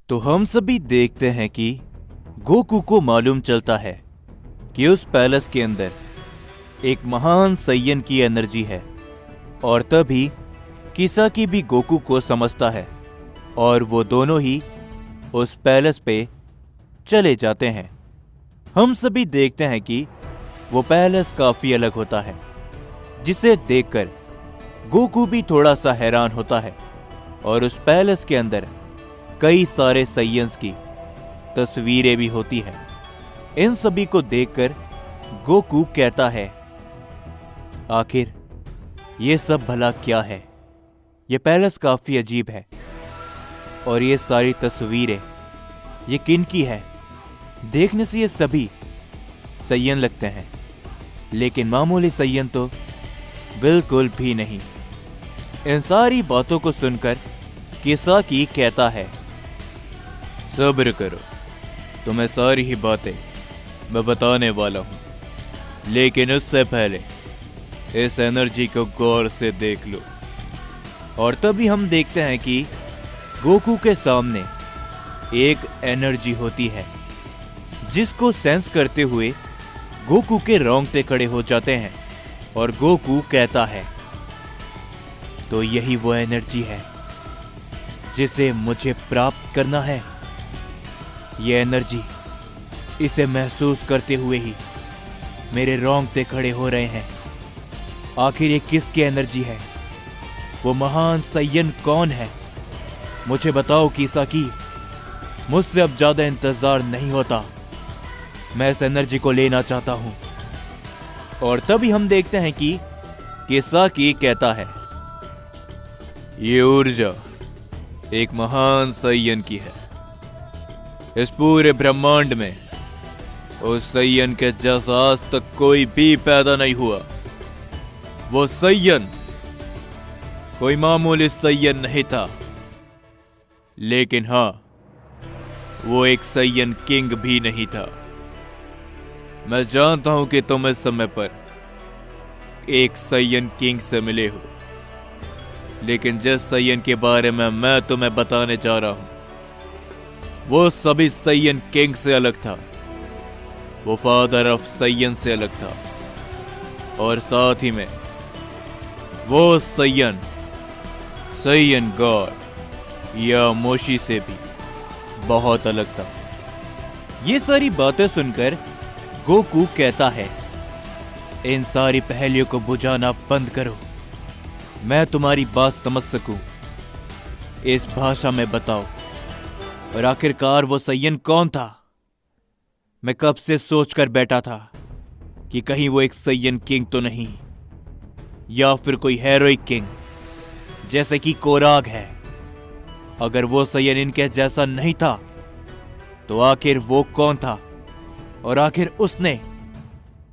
तो हम सभी देखते हैं कि गोकू को मालूम चलता है कि उस पैलेस के अंदर एक महान सैयन की एनर्जी है और तभी किसाकी भी गोकू को समझता है और वो दोनों ही उस पैलेस पे चले जाते हैं। हम सभी देखते हैं कि वो पैलेस काफी अलग होता है, जिसे देखकर गोकू भी थोड़ा सा हैरान होता है और उस पैलेस के अंदर कई सारे सैयन्स की तस्वीरें भी होती हैं। इन सभी को देखकर गोकू कहता है, आखिर ये सब भला क्या है? ये पैलेस काफी अजीब है और ये सारी तस्वीरें ये किन की है? देखने से ये सभी सैयन लगते हैं, लेकिन मामूली सैयन तो बिल्कुल भी नहीं। इन सारी बातों को सुनकर किसाकी कहता है, सब्र करो, तुम्हें सारी ही बातें मैं बताने वाला हूं, लेकिन उससे पहले इस एनर्जी को गौर से देख लो। और तभी हम देखते हैं कि गोकू के सामने एक एनर्जी होती है, जिसको सेंस करते हुए गोकू के रोंगटे खड़े हो जाते हैं और गोकू कहता है, तो यही वो एनर्जी है जिसे मुझे प्राप्त करना है। ये एनर्जी, इसे महसूस करते हुए ही मेरे रोंगटे खड़े हो रहे हैं। आखिर ये किसकी एनर्जी है? वो महान सैयन कौन है? मुझे बताओ किसाकी, मुझसे अब ज्यादा इंतजार नहीं होता, मैं इस एनर्जी को लेना चाहता हूं। और तभी हम देखते हैं कि किसाकी कहता है, ये ऊर्जा एक महान सैयन की है। इस पूरे ब्रह्मांड में उस सैयन के जैसा आज तक कोई भी पैदा नहीं हुआ। वो सैयन कोई मामूली सैयन नहीं था, लेकिन हां, वो एक सैयन किंग भी नहीं था। मैं जानता हूं कि तुम इस समय पर एक सैयन किंग से मिले हो, लेकिन जिस सैयन के बारे में मैं तुम्हें बताने जा रहा हूं, वो सभी सैयन किंग से अलग था। वो फादर ऑफ सैयन से अलग था और साथ ही में वो सैयन गॉड या मोशी से भी बहुत अलग था। ये सारी बातें सुनकर गोकू कहता है, इन सारी पहेलियों को बुझाना बंद करो, मैं तुम्हारी बात समझ सकूं, इस भाषा में बताओ। और आखिरकार वो सैयन कौन था? मैं कब से सोचकर बैठा था कि कहीं वो एक सैयन किंग तो नहीं, या फिर कोई हेरोइक किंग जैसे कि कोराग है। अगर वो सैयन इनके जैसा नहीं था तो आखिर वो कौन था? और आखिर उसने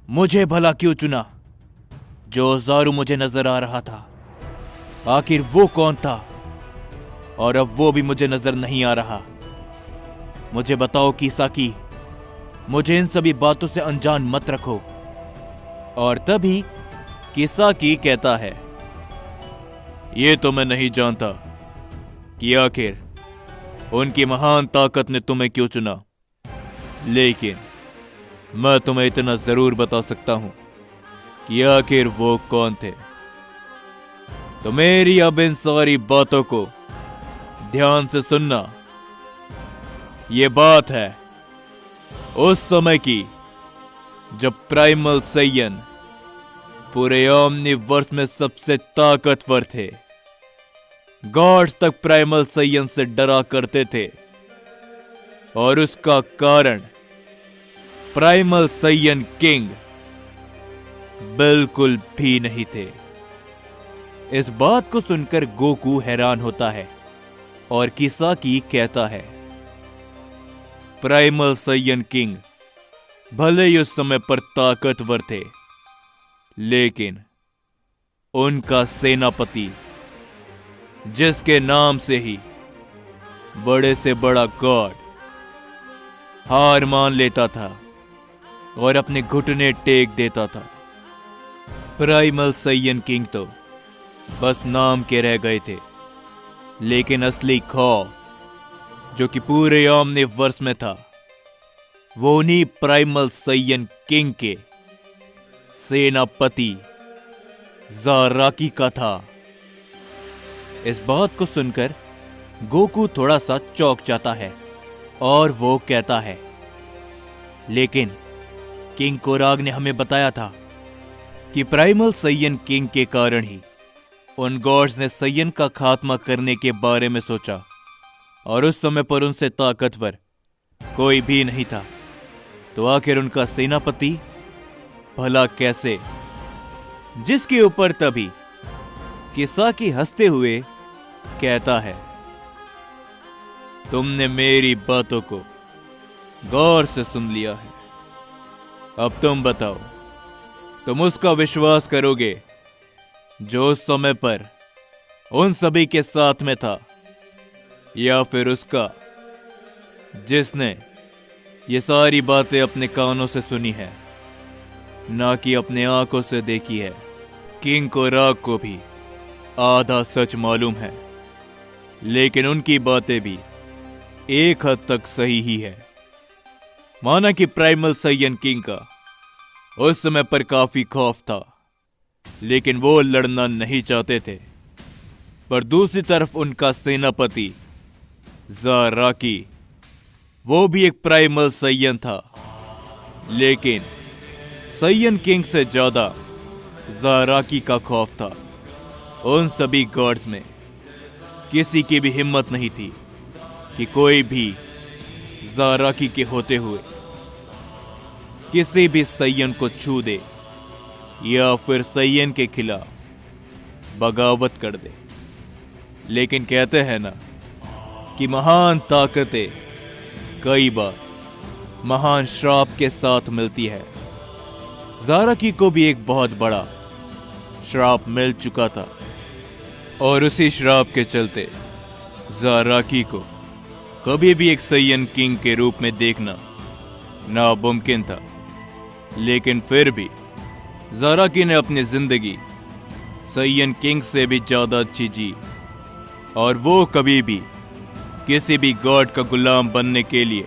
मुझे भला क्यों चुना? जो ज़ारू मुझे नजर आ रहा था, आखिर वो कौन था? और अब वो भी मुझे नजर नहीं आ रहा। मुझे बताओ किसाकी, मुझे इन सभी बातों से अनजान मत रखो। और तभी किसाकी कहता है, ये तो मैं नहीं जानता कि आखिर उनकी महान ताकत ने तुम्हें क्यों चुना, लेकिन मैं तुम्हें इतना जरूर बता सकता हूं कि आखिर वो कौन थे। तो मेरी अब इन सारी बातों को ध्यान से सुनना। ये बात है उस समय की जब प्राइमल सैयन पूरे ओमनीवर्स में सबसे ताकतवर थे। गॉड्स तक प्राइमल सैयन से डरा करते थे और उसका कारण प्राइमल सैयन किंग बिल्कुल भी नहीं थे। इस बात को सुनकर गोकू हैरान होता है और किसाकी कहता है, प्राइमल सैयन किंग भले ही उस समय पर ताकतवर थे, लेकिन उनका सेनापति, जिसके नाम से ही बड़े से बड़ा गॉड हार मान लेता था और अपने घुटने टेक देता था। प्राइमल सैयन किंग तो बस नाम के रह गए थे, लेकिन असली खौफ जो कि पूरे ओमनिवर्स में था, वो उन्हीं प्राइमल साइयन किंग के सेनापति ज़ाराकी का था। इस बात को सुनकर गोकू थोड़ा सा चौंक जाता है और वो कहता है, लेकिन किंग कोराग ने हमें बताया था कि प्राइमल साइयन किंग के कारण ही उन गॉड्स ने साइयन का खात्मा करने के बारे में सोचा, और उस समय पर उनसे ताकतवर कोई भी नहीं था। तो आखिर उनका सेनापति भला कैसे? जिसके ऊपर तभी किसाकी हंसते हुए कहता है, तुमने मेरी बातों को गौर से सुन लिया है। अब तुम बताओ, तुम उसका विश्वास करोगे जो उस समय पर उन सभी के साथ में था, या फिर उसका जिसने ये सारी बातें अपने कानों से सुनी है, ना कि अपने आंखों से देखी है? किंग कोराग को भी आधा सच मालूम है, लेकिन उनकी बातें भी एक हद तक सही ही है। माना कि प्राइमल साइयन किंग का उस समय पर काफी खौफ था, लेकिन वो लड़ना नहीं चाहते थे। पर दूसरी तरफ उनका सेनापति ज़ाराकी, वो भी एक प्राइमल साइयन था, लेकिन साइयन किंग से ज्यादा ज़ाराकी का खौफ था। उन सभी गॉड्स में किसी की भी हिम्मत नहीं थी कि कोई भी ज़ाराकी के होते हुए किसी भी साइयन को छू दे या फिर साइयन के खिलाफ बगावत कर दे। लेकिन कहते हैं ना कि महान ताकतें कई बार महान श्राप के साथ मिलती है। ज़ाराकी को भी एक बहुत बड़ा श्राप मिल चुका था, और उसी श्राप के चलते ज़ाराकी को कभी भी एक साइयन किंग के रूप में देखना नामुमकिन था। लेकिन फिर भी ज़ाराकी ने अपनी जिंदगी साइयन किंग से भी ज्यादा अच्छी जी, और वो कभी भी किसी भी गॉड का गुलाम बनने के लिए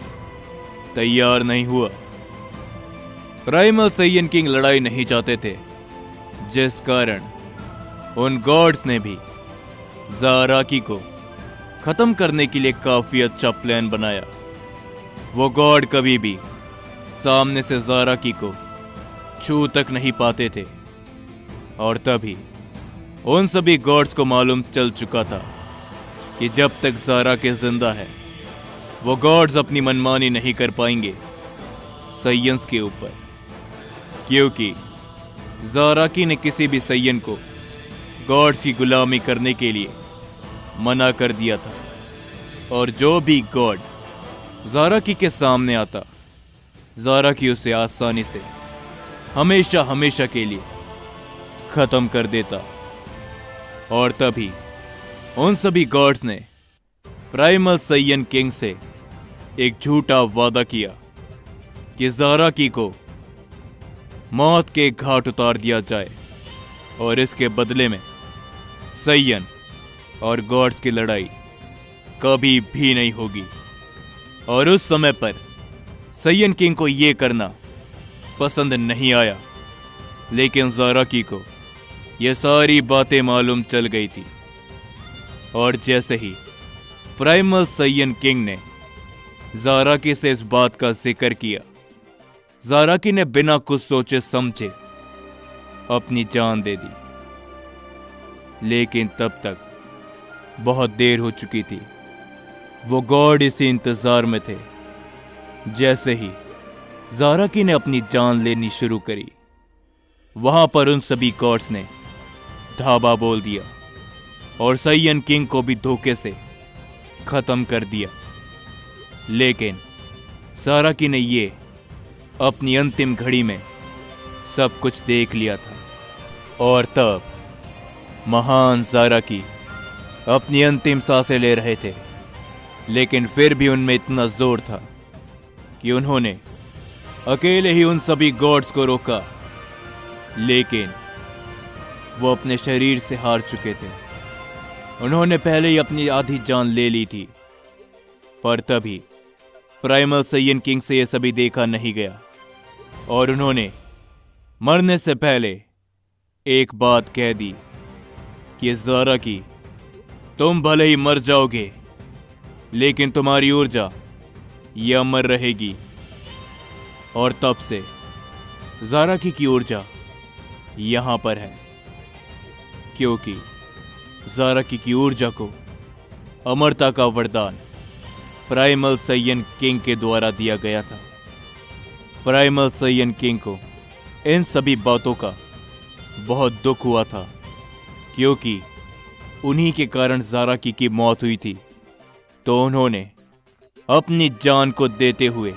तैयार नहीं हुआ। प्राइमल साइयन किंग लड़ाई नहीं चाहते थे, जिस कारण उन गॉड्स ने भी ज़ाराकी को खत्म करने के लिए काफी अच्छा प्लान बनाया। वो गॉड कभी भी सामने से ज़ाराकी को छू तक नहीं पाते थे, और तभी उन सभी गॉड्स को मालूम चल चुका था कि जब तक ज़ाराकी जिंदा है, वो गॉड्स अपनी मनमानी नहीं कर पाएंगे साइयंस के ऊपर, क्योंकि ज़ाराकी ने किसी भी साइयन को गॉड्स की गुलामी करने के लिए मना कर दिया था। और जो भी गॉड ज़ाराकी के सामने आता, ज़ाराकी उसे आसानी से हमेशा हमेशा के लिए खत्म कर देता। और तभी उन सभी गॉड्स ने प्राइमल साइयन किंग से एक झूठा वादा किया कि ज़ाराकी को मौत के घाट उतार दिया जाए, और इसके बदले में साइयन और गॉड्स की लड़ाई कभी भी नहीं होगी। और उस समय पर साइयन किंग को यह करना पसंद नहीं आया, लेकिन ज़ाराकी को यह सारी बातें मालूम चल गई थी। और जैसे ही प्राइमल साइयन किंग ने ज़ाराकी से इस बात का जिक्र किया, ज़ाराकी ने बिना कुछ सोचे समझे अपनी जान दे दी। लेकिन तब तक बहुत देर हो चुकी थी। वो गॉड इसी इंतजार में थे। जैसे ही ज़ाराकी ने अपनी जान लेनी शुरू करी, वहां पर उन सभी गॉड्स ने धावा बोल दिया और साइयन किंग को भी धोखे से खत्म कर दिया। लेकिन ज़ाराकी ने ये अपनी अंतिम घड़ी में सब कुछ देख लिया था। और तब महान ज़ाराकी अपनी अंतिम सांसें ले रहे थे, लेकिन फिर भी उनमें इतना जोर था कि उन्होंने अकेले ही उन सभी गॉड्स को रोका। लेकिन वो अपने शरीर से हार चुके थे। उन्होंने पहले ही अपनी आधी जान ले ली थी। पर तभी प्राइमल सैयन किंग से यह सभी देखा नहीं गया और उन्होंने मरने से पहले एक बात कह दी कि ज़ारा की, तुम भले ही मर जाओगे लेकिन तुम्हारी ऊर्जा ये अमर रहेगी। और तब से ज़ारा की ऊर्जा यहां पर है, क्योंकि ज़ारा की ऊर्जा को अमरता का वरदान प्राइमल सैयन किंग के द्वारा दिया गया था। प्राइमल सैयन किंग को इन सभी बातों का बहुत दुख हुआ था, क्योंकि उन्हीं के कारण ज़ारा की मौत हुई थी। तो उन्होंने अपनी जान को देते हुए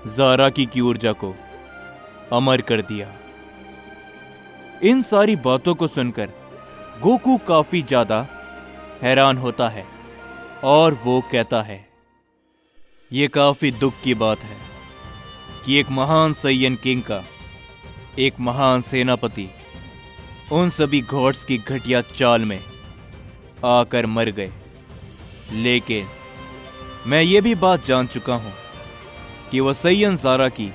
ज़ारा की ऊर्जा को अमर कर दिया। इन सारी बातों को सुनकर गोकू काफी ज्यादा हैरान होता है और वो कहता है, ये काफी दुख की बात है कि एक महान सैयन किंग का एक महान सेनापति उन सभी गॉड्स की घटिया चाल में आकर मर गए। लेकिन मैं ये भी बात जान चुका हूं कि वह सैयन ज़ारा की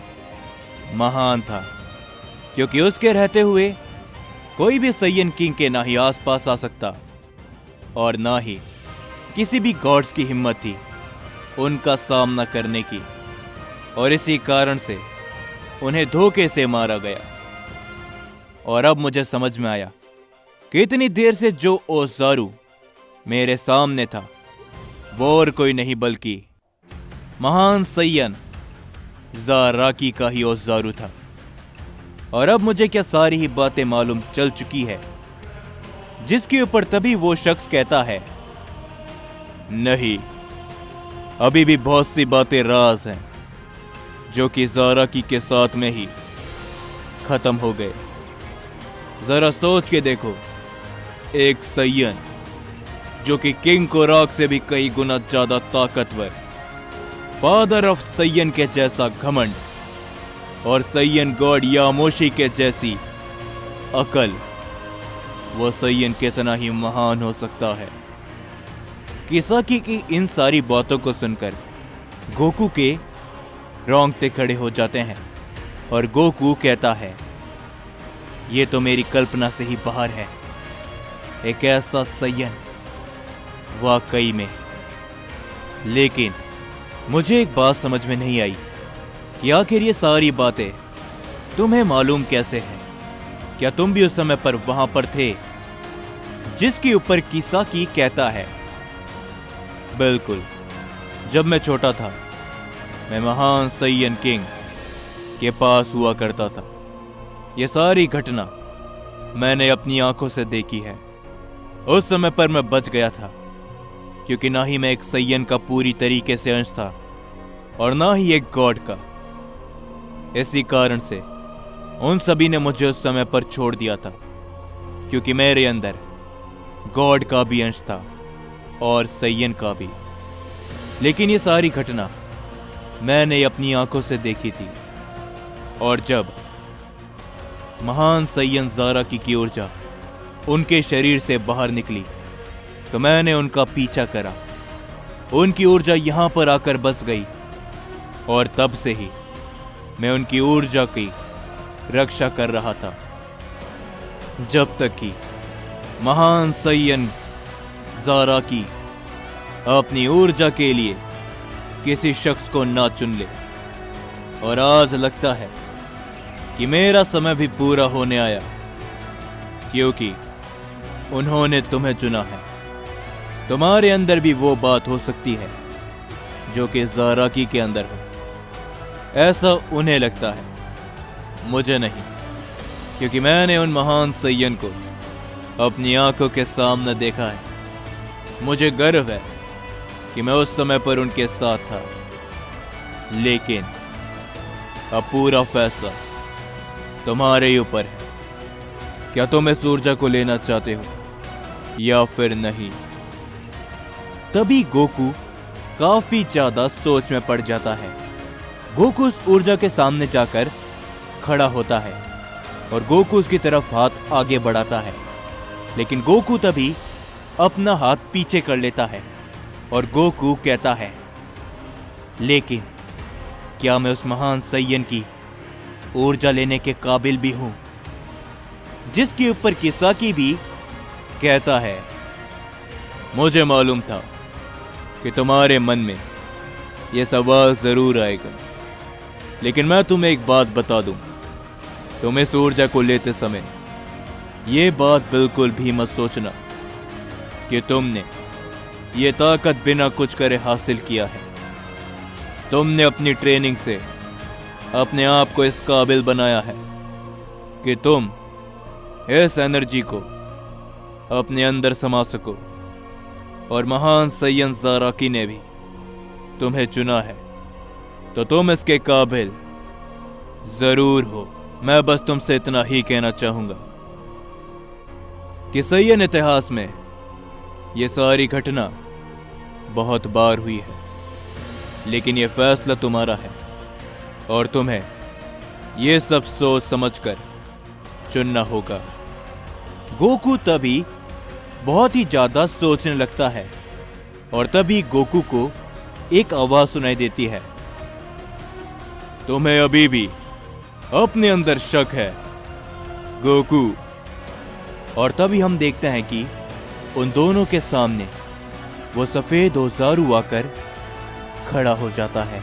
महान था, क्योंकि उसके रहते हुए कोई भी सैयन किंग के ना ही आसपास आ सकता और ना ही किसी भी गॉड्स की हिम्मत थी उनका सामना करने की। और इसी कारण से उन्हें धोखे से मारा गया। और अब मुझे समझ में आया कि इतनी देर से जो ओज़ारू मेरे सामने था वो और कोई नहीं बल्कि महान सैयन ज़ाराकी का ही ओज़ारू था। और अब मुझे क्या सारी ही बातें मालूम चल चुकी है, जिसके ऊपर तभी वो शख्स कहता है, नहीं, अभी भी बहुत सी बातें राज हैं जो कि ज़ाराकी के साथ में ही खत्म हो गए। जरा सोच के देखो, एक सैयन जो कि किंग कोराक से भी कई गुना ज्यादा ताकतवर, फादर ऑफ सैयन के जैसा घमंड और सैयन गॉड यामोशी के जैसी अकल, वो सैयन कितना ही महान हो सकता है। किसाकी की इन सारी बातों को सुनकर गोकू के रोंगटे खड़े हो जाते हैं और गोकू कहता है, ये तो मेरी कल्पना से ही बाहर है। एक ऐसा सैयन वाकई में। लेकिन मुझे एक बात समझ में नहीं आई कि आखिर ये सारी बातें तुम्हें मालूम कैसे हैं? क्या तुम भी उस समय पर वहां पर थे जिसके ऊपर किसाकी कहता है? बिल्कुल, जब मैं छोटा था मैं महान सैयन किंग के पास हुआ करता था। यह सारी घटना मैंने अपनी आंखों से देखी है। उस समय पर मैं बच गया था, क्योंकि ना ही मैं एक सैयन का पूरी तरीके से अंश था और ना ही एक गॉड का। इसी कारण से उन सभी ने मुझे उस समय पर छोड़ दिया था, क्योंकि मेरे अंदर गॉड का भी अंश था और सैयन का भी। लेकिन ये सारी घटना मैंने अपनी आंखों से देखी थी, और जब महान सैयन ज़ाराकी की ऊर्जा उनके शरीर से बाहर निकली तो मैंने उनका पीछा करा। उनकी ऊर्जा यहां पर आकर बस गई और तब से ही मैं उनकी ऊर्जा की रक्षा कर रहा था, जब तक कि महान सैयन ज़ाराकी अपनी ऊर्जा के लिए किसी शख्स को ना चुन ले। और आज लगता है कि मेरा समय भी पूरा होने आया, क्योंकि उन्होंने तुम्हें चुना है। तुम्हारे अंदर भी वो बात हो सकती है जो कि ज़ाराकी के अंदर हो, ऐसा उन्हें लगता है, मुझे नहीं, क्योंकि मैंने उन महान सैयन को अपनी आंखों के सामने देखा है। मुझे गर्व है कि मैं उस समय पर उनके साथ था। लेकिन अब पूरा फैसला तुम्हारे ऊपर है। क्या तुम इस ऊर्जा को लेना चाहते हो या फिर नहीं? तभी गोकू काफी ज्यादा सोच में पड़ जाता है। गोकू उस ऊर्जा के सामने जाकर खड़ा होता है और गोकू उसकी तरफ हाथ आगे बढ़ाता है, लेकिन गोकू तभी अपना हाथ पीछे कर लेता है और गोकू कहता है, लेकिन क्या मैं उस महान सैयन की ऊर्जा लेने के काबिल भी हूं? जिसके ऊपर किसाकी भी कहता है, मुझे मालूम था कि तुम्हारे मन में यह सवाल जरूर आएगा, लेकिन मैं तुम्हें एक बात बता दूं। तुम इस ऊर्जा को लेते समय यह बात बिल्कुल भी मत सोचना कि तुमने ये ताकत बिना कुछ करे हासिल किया है। तुमने अपनी ट्रेनिंग से अपने आप को इस काबिल बनाया है कि तुम इस एनर्जी को अपने अंदर समा सको, और महान सैयन ज़ाराकी ने भी तुम्हें चुना है, तो तुम इसके काबिल जरूर हो। मैं बस तुमसे इतना ही कहना चाहूंगा कि सैयन इतिहास में यह सारी घटना बहुत बार हुई है, लेकिन यह फैसला तुम्हारा है और तुम्हें यह सब सोच समझकर चुनना होगा। गोकू तभी बहुत ही ज्यादा सोचने लगता है और तभी गोकू को एक आवाज सुनाई देती है, तुम्हें अभी भी अपने अंदर शक है गोकू। और तभी हम देखते हैं कि उन दोनों के सामने वो सफेद ओज़ारू आकर खड़ा हो जाता है।